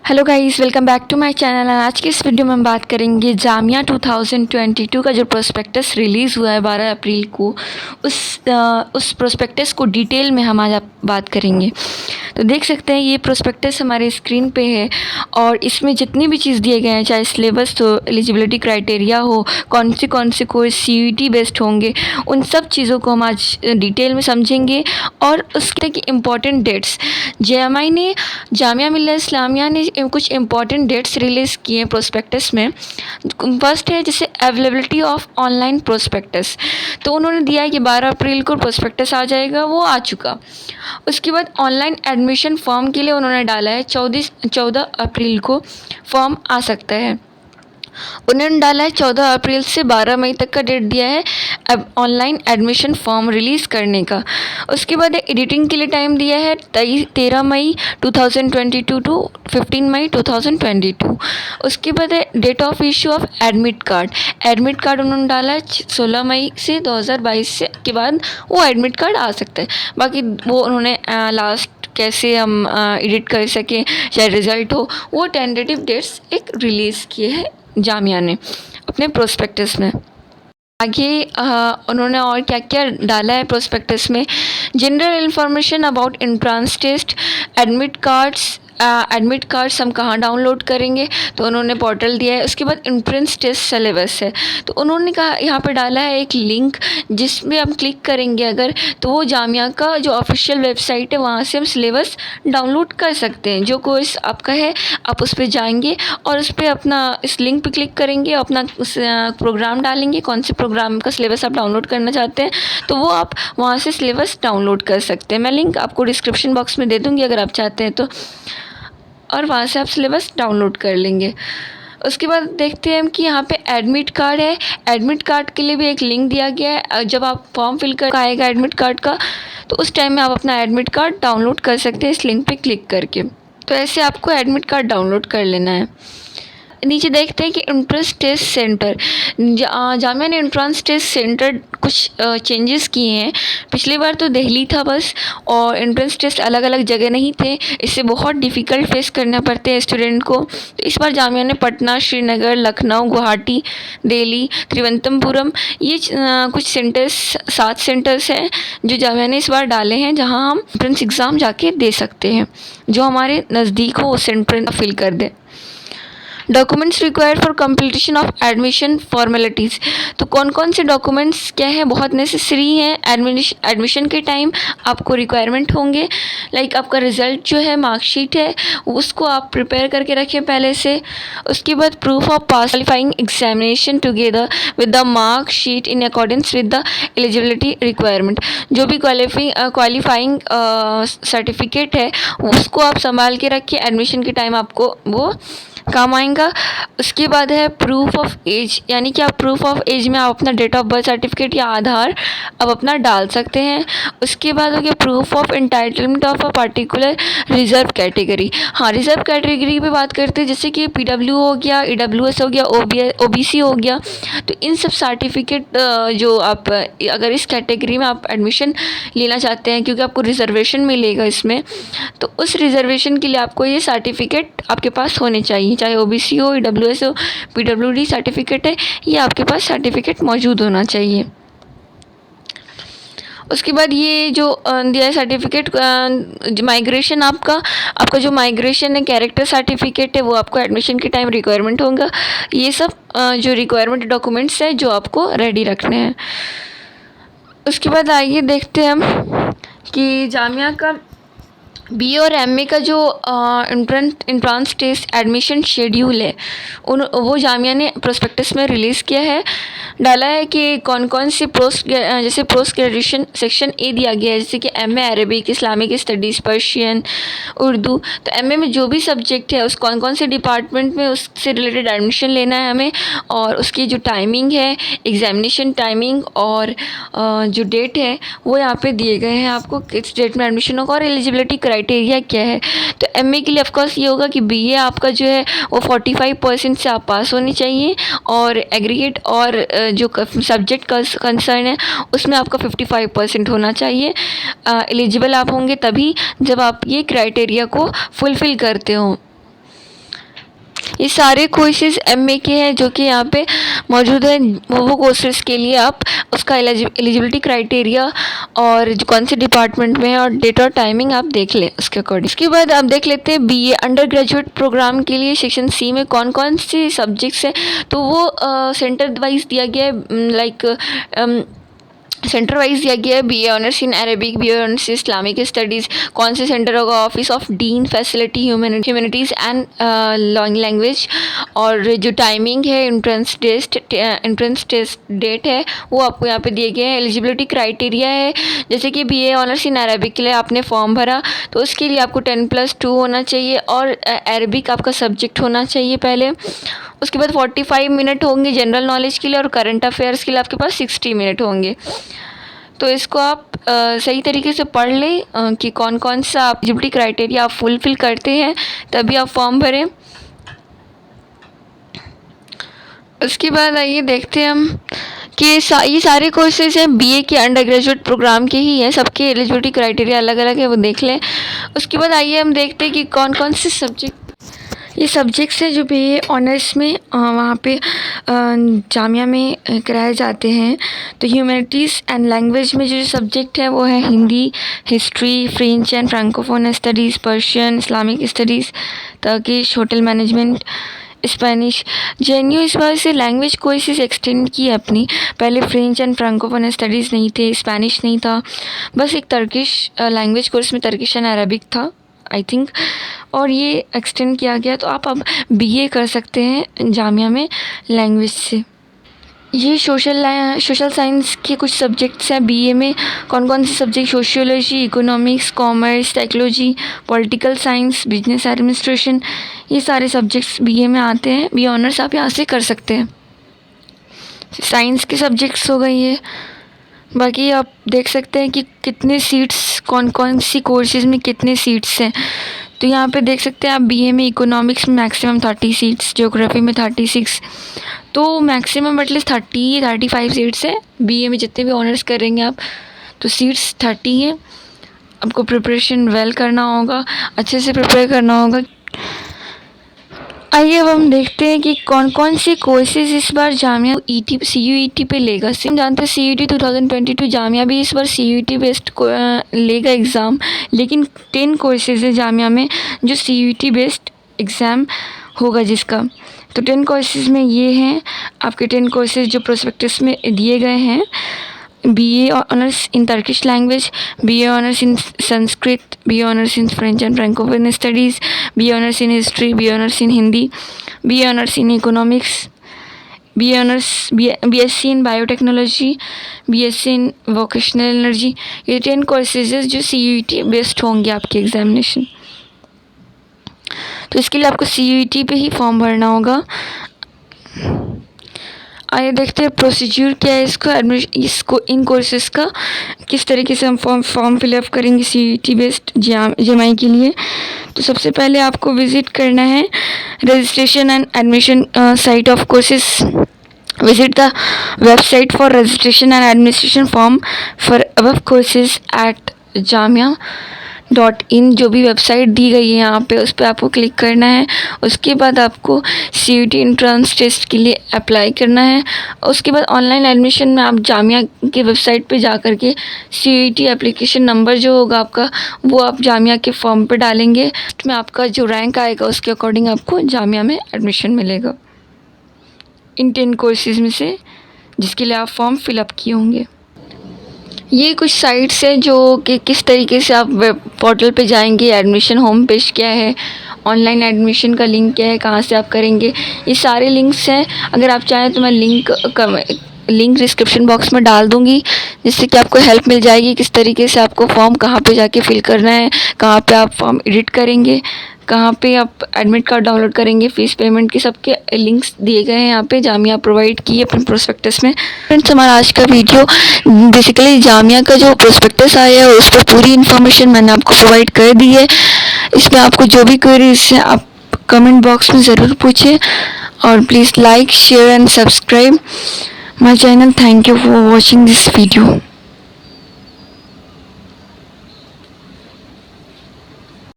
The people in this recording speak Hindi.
Hello guys, welcome back to my channel. आज की इस वीडियो में हम बात करेंगे जामिया 2022 का जो प्रोस्पेक्टस रिलीज़ हुआ है 12 अप्रैल को, उस प्रोस्पेक्टस को डिटेल में हम आज बात करेंगे। तो देख सकते हैं ये प्रोस्पेक्टस हमारे स्क्रीन पे है और इसमें जितनी भी चीज़ दिए गए हैं, चाहे सिलेबस हो, एलिजिबिलिटी क्राइटेरिया हो, कौन से कोर्स CUET बेस्ड होंगे, उन सब चीज़ों को हम आज डिटेल में समझेंगे। और उसके की इम्पॉर्टेंट डेट्स, जामिया मिल्लिया इस्लामिया ने कुछ इम्पॉर्टेंट डेट्स रिलीज़ किए हैं प्रोस्पेक्टस में। फर्स्ट है जैसे अवेलेबिलिटी ऑफ ऑनलाइन प्रोस्पेक्टस, तो उन्होंने दिया है कि 12 अप्रैल को प्रोस्पेक्टस आ जाएगा, वो आ चुका। उसके बाद ऑनलाइन एडमिशन फॉर्म के लिए उन्होंने डाला है 14 अप्रैल को फॉर्म आ सकता है। उन्होंने डाला है 14 अप्रैल से 12 मई तक का डेट दिया है अब ऑनलाइन एडमिशन फॉर्म रिलीज़ करने का। उसके बाद एडिटिंग के लिए टाइम दिया है 13 मई 2022 टू 15 मई 2022। उसके बाद है date of issue of admit card उन्होंने डाला है 16 मई से 2022 से के बाद वो एडमिट कार्ड आ सकता है। बाकी वो उन्होंने लास्ट कैसे हम एडिट कर सकें, चाहे रिज़ल्ट हो, वो टेंटेटिव डेट्स एक रिलीज़ किए हैं जामिया ने अपने प्रोस्पेक्टस में। आगे उन्होंने और क्या क्या डाला है प्रोस्पेक्टस में, general information about entrance test, admit cards हम कहाँ डाउनलोड करेंगे, तो उन्होंने पोर्टल दिया है। उसके बाद एंट्रेंस टेस्ट सिलेबस है, तो उन्होंने कहा यहाँ पे डाला है एक लिंक जिसमें हम क्लिक करेंगे अगर, तो वो जामिया का जो ऑफिशियल वेबसाइट है वहाँ से हम सिलेबस डाउनलोड कर सकते हैं। जो कोर्स आपका है आप उस पर जाएंगे और उस पर अपना इस लिंक पे क्लिक करेंगे, अपना प्रोग्राम डालेंगे, कौन से प्रोग्राम का सिलेबस आप डाउनलोड करना चाहते हैं, तो वो आप वहाँ से सिलेबस डाउनलोड कर सकते हैं। मैं लिंक आपको डिस्क्रिप्शन बॉक्स में दे दूँगी अगर आप चाहते हैं तो, और वहाँ से आप सिलेबस डाउनलोड कर लेंगे। उसके बाद देखते हैं हम कि यहाँ पे एडमिट कार्ड है। एडमिट कार्ड के लिए भी एक लिंक दिया गया है। जब आप फॉर्म फिल कर आएगा एडमिट कार्ड का, तो उस टाइम में आप अपना एडमिट कार्ड डाउनलोड कर सकते हैं इस लिंक पे क्लिक करके। तो ऐसे आपको एडमिट कार्ड डाउनलोड कर लेना है। नीचे देखते हैं कि एंट्रेंस टेस्ट सेंटर, जामिया ने एंट्रेंस टेस्ट सेंटर कुछ चेंजेस किए हैं। पिछली बार तो दिल्ली था बस, और एंट्रेंस टेस्ट अलग अलग जगह नहीं थे, इससे बहुत डिफ़िकल्ट फेस करना पड़ते हैं स्टूडेंट को। तो इस बार जामिया ने पटना, श्रीनगर, लखनऊ, गुवाहाटी, दिल्ली, त्रिवेंद्रपुरम, ये कुछ सेंटर्स 7 सेंटर्स हैं जो जामिया ने इस बार डाले हैं, जहां हम एंट्रेंस एग्ज़ाम जाके दे सकते हैं। जो हमारे नज़दीक हो वो सेंटर फिल कर दे। Documents required for completion of admission formalities, तो कौन कौन से डॉक्यूमेंट्स क्या है बहुत नेसेसरी हैं एडमिशन के टाइम आपको रिक्वायरमेंट होंगे। लाइक आपका रिज़ल्ट जो है, मार्कशीट है, उसको आप प्रिपेयर करके रखें पहले से। उसके बाद proof of pass qualifying examination together with the marksheet in accordance with the eligibility requirement, जो भी क्वालिफाइंग सर्टिफिकेट है उसको आप संभाल के रखिए, एडमिशन के टाइम आपको वो काम आएगा। उसके बाद है प्रूफ ऑफ एज, यानी कि आप प्रूफ ऑफ एज में आप अपना डेट ऑफ बर्थ सर्टिफिकेट या आधार अब अपना डाल सकते हैं। उसके बाद हो गया proof of entitlement of a particular reserve category. हाँ, रिजर्व कैटेगरी पे बात करते हैं, जैसे कि PW हो गया, EWS हो गया, OBC हो गया। तो इन सब सर्टिफिकेट जो आप अगर इस कैटेगरी में आप एडमिशन लेना चाहते हैं, क्योंकि आपको रिजर्वेशन मिलेगा इसमें, तो उस रिजर्वेशन के लिए आपको ये सर्टिफिकेट आपके पास होने चाहिए, चाहे OBC हो, EWS हो, PWD सर्टिफिकेट है, ये आपके पास सर्टिफिकेट मौजूद होना चाहिए। उसके बाद ये जो दिया है सर्टिफिकेट माइग्रेशन, आपका जो माइग्रेशन है, कैरेक्टर सर्टिफिकेट है, वो आपको एडमिशन के टाइम रिक्वायरमेंट होगा। ये सब जो रिक्वायरमेंट डॉक्यूमेंट्स हैं जो आपको रेडी रखने हैं। उसके बाद आइए देखते हैं हम कि जामिया का BA और MA का जो एंट्रेंस टेस्ट एडमिशन शेड्यूल है वो जामिया ने प्रोस्पेक्टस में रिलीज़ किया है। डाला है कि कौन कौन से जैसे पोस्ट ग्रेजुएशन सेक्शन A दिया गया है, जैसे कि MA Arabic, Islamic studies, Persian, Urdu. तो MA में जो भी सब्जेक्ट है उस कौन कौन से डिपार्टमेंट में उससे रिलेटेड एडमिशन लेना है हमें, और उसकी जो टाइमिंग है, एग्जामिनेशन टाइमिंग और जो डेट है वो यहाँ पे दिए गए हैं आपको, किस डेट में एडमिशन होगा और एलिजिबिलिटी क्राइटेरिया क्या है। तो MA के लिए ऑफकोर्स ये होगा कि BA आपका जो है वो 45% से आप पास होनी चाहिए, और एग्रीगेट और जो सब्जेक्ट का कंसर्न है उसमें आपका 55% होना चाहिए। एलिजिबल आप होंगे तभी जब आप ये क्राइटेरिया को फुलफ़िल करते हो। ये सारे कोर्सेज MA के हैं जो कि यहाँ पे मौजूद है। वो कोर्सेज के लिए आप उसका एलिजिबिलिटी क्राइटेरिया और जो कौन से डिपार्टमेंट में है और डेट और टाइमिंग आप देख लें उसके अकॉर्डिंग। इसके बाद आप देख लेते हैं BA अंडर ग्रेजुएट प्रोग्राम के लिए सेक्शन C में कौन कौन से सब्जेक्ट्स हैं। तो वो सेंटर वाइज दिया गया है, लाइक सेंटर वाइज दिया गया है। BA honours in Arabic, BA honours Islamic studies कौन से सेंटर होगा, office of dean facility humanities and language, और जो टाइमिंग है, एंट्रेंस टेस्ट डेट है वो आपको यहाँ पे दिए गए हैं। एलिजिबिलिटी क्राइटेरिया है, जैसे कि BA ऑनर्स इन अरेबिक के लिए आपने फॉर्म भरा तो उसके लिए आपको 10+2 होना चाहिए और अरेबिक आपका सब्जेक्ट होना चाहिए पहले। उसके बाद 45 मिनट होंगे जनरल नॉलेज के लिए और करंट अफेयर्स के लिए आपके पास 60 मिनट होंगे। तो इसको आप सही तरीके से पढ़ लें कि कौन कौन सा एलिजिबिलिटी क्राइटेरिया आप फुलफ़िल करते हैं तभी आप फॉर्म भरें। उसके बाद आइए देखते हैं हम कि ये सारे कोर्सेज हैं BA के अंडर ग्रेजुएट प्रोग्राम के ही हैं, सबके एलिजिबिलिटी क्राइटेरिया अलग अलग है, वो देख लें। उसके बाद आइए हम देखते हैं कि कौन कौन से ये सब्जेक्ट्स हैं जो BA ऑनर्स में वहाँ पे जामिया में कराए जाते हैं। तो ह्यूमैनिटीज़ एंड लैंग्वेज में जो सब्जेक्ट है वो है Hindi, history, French and francophone studies, Persian, Islamic studies, Turkish, hotel management, Spanish. JNU इस बार से लैंग्वेज कोर्सेज एक्सटेंड की है अपनी। पहले फ्रेंच एंड फ्रैंकोफोन स्टडीज़ नहीं थे, स्पेनिश नहीं था, बस एक टर्किश लैंग्वेज कोर्स में टर्किश एंड अरबिक था आई थिंक, और ये एक्सटेंड किया गया। तो आप अब BA कर सकते हैं जामिया में लैंग्वेज से। ये सोशल साइंस के कुछ सब्जेक्ट्स हैं BA में। कौन कौन से subject, sociology, economics, commerce, technology, political science, business administration, ये सारे सब्जेक्ट्स BA में आते हैं। BA ऑनर्स आप यहाँ से कर सकते हैं। साइंस के सब्जेक्ट्स हो गए ये। बाकी आप देख सकते हैं कि कितने सीट्स, कौन कौन सी कोर्सेज़ में कितने सीट्स हैं। तो यहाँ पे देख सकते हैं आप BA में इकोनॉमिक्स में मैक्सिमम 30 सीट्स, ज्योग्राफी में 36, तो मैक्सिमम एटलीस्ट 35 सीट्स है BA में जितने भी ऑनर्स करेंगे आप। तो सीट्स 30 हैं। आपको प्रिपरेशन वेल करना होगा, अच्छे से प्रिपेयर करना होगा। आइए अब हम देखते हैं कि कौन कौन से कोर्सेज़ इस बार जामिया CUET पे लेगा। हम जानते हैं CUET 2022 जामिया भी इस बार CUET बेस्ड लेगा एग्ज़ाम, लेकिन 10 कोर्सेज़ है जामिया में जो CUET बेस्ड एग्ज़ाम होगा जिसका। तो 10 कोर्सेज़ में ये हैं आपके 10 कोर्सेज़ जो प्रोस्पेक्टस में दिए गए हैं। BA honours in Turkish language, BA honours in Sanskrit, BA honours in French and francophone studies, BA honours in history, BA honours in Hindi, BA honours in economics, BSc in biotechnology, BSc in vocational energy. ये 10 कोर्सेज जो CUET बेस्ड होंगे आपके एग्जामिनेशन। तो इसके लिए आपको CUET पे ही फॉर्म भरना होगा। आइए देखते हैं प्रोसीजर क्या है इसको इन कोर्सेज़ का, किस तरीके से हम फॉर्म फिलअप करेंगे CUET बेस्ड JMI के लिए। तो सबसे पहले आपको विज़िट करना है registration and admission site of courses. Visit the website for registration and administration form for above courses eight jamia.in। जो भी वेबसाइट दी गई है यहाँ पे उस पर आपको क्लिक करना है। उसके बाद आपको CUET एंट्रेंस टेस्ट के लिए अप्लाई करना है। उसके बाद ऑनलाइन एडमिशन में आप जामिया के वेबसाइट पे जा कर के CUET एप्लीकेशन नंबर जो होगा आपका वो आप जामिया के फॉर्म पे डालेंगे। उसमें आपका जो रैंक आएगा उसके अकॉर्डिंग आपको जामिया में एडमिशन मिलेगा इन 10 कोर्सेज़ में से जिसके लिए आप फॉर्म फिलअप किए होंगे। ये कुछ साइट्स हैं जो कि किस तरीके से आप वेब पोर्टल पे जाएंगे, एडमिशन होम पेज क्या है, ऑनलाइन एडमिशन का लिंक क्या है, कहाँ से आप करेंगे, ये सारे लिंक्स हैं। अगर आप चाहें तो मैं लिंक डिस्क्रिप्शन बॉक्स में डाल दूँगी जिससे कि आपको हेल्प मिल जाएगी किस तरीके से आपको फॉर्म कहाँ पे जाके फिल करना है, कहाँ पे आप फॉर्म एडिट करेंगे, कहाँ पे आप एडमिट कार्ड डाउनलोड करेंगे, फ़ीस पेमेंट के सबके लिंक्स दिए गए हैं यहाँ पे जामिया प्रोवाइड की है अपने प्रोस्पेक्टस में। फ्रेंड्स हमारा आज का वीडियो बेसिकली जामिया का जो प्रोस्पेक्टस आया है उस पर पूरी इन्फॉर्मेशन मैंने आपको प्रोवाइड कर दी है। इसमें आपको जो भी क्वेरीज है आप कमेंट बॉक्स में ज़रूर पूछें और please like, share and subscribe my channel. Thank you for watching this video.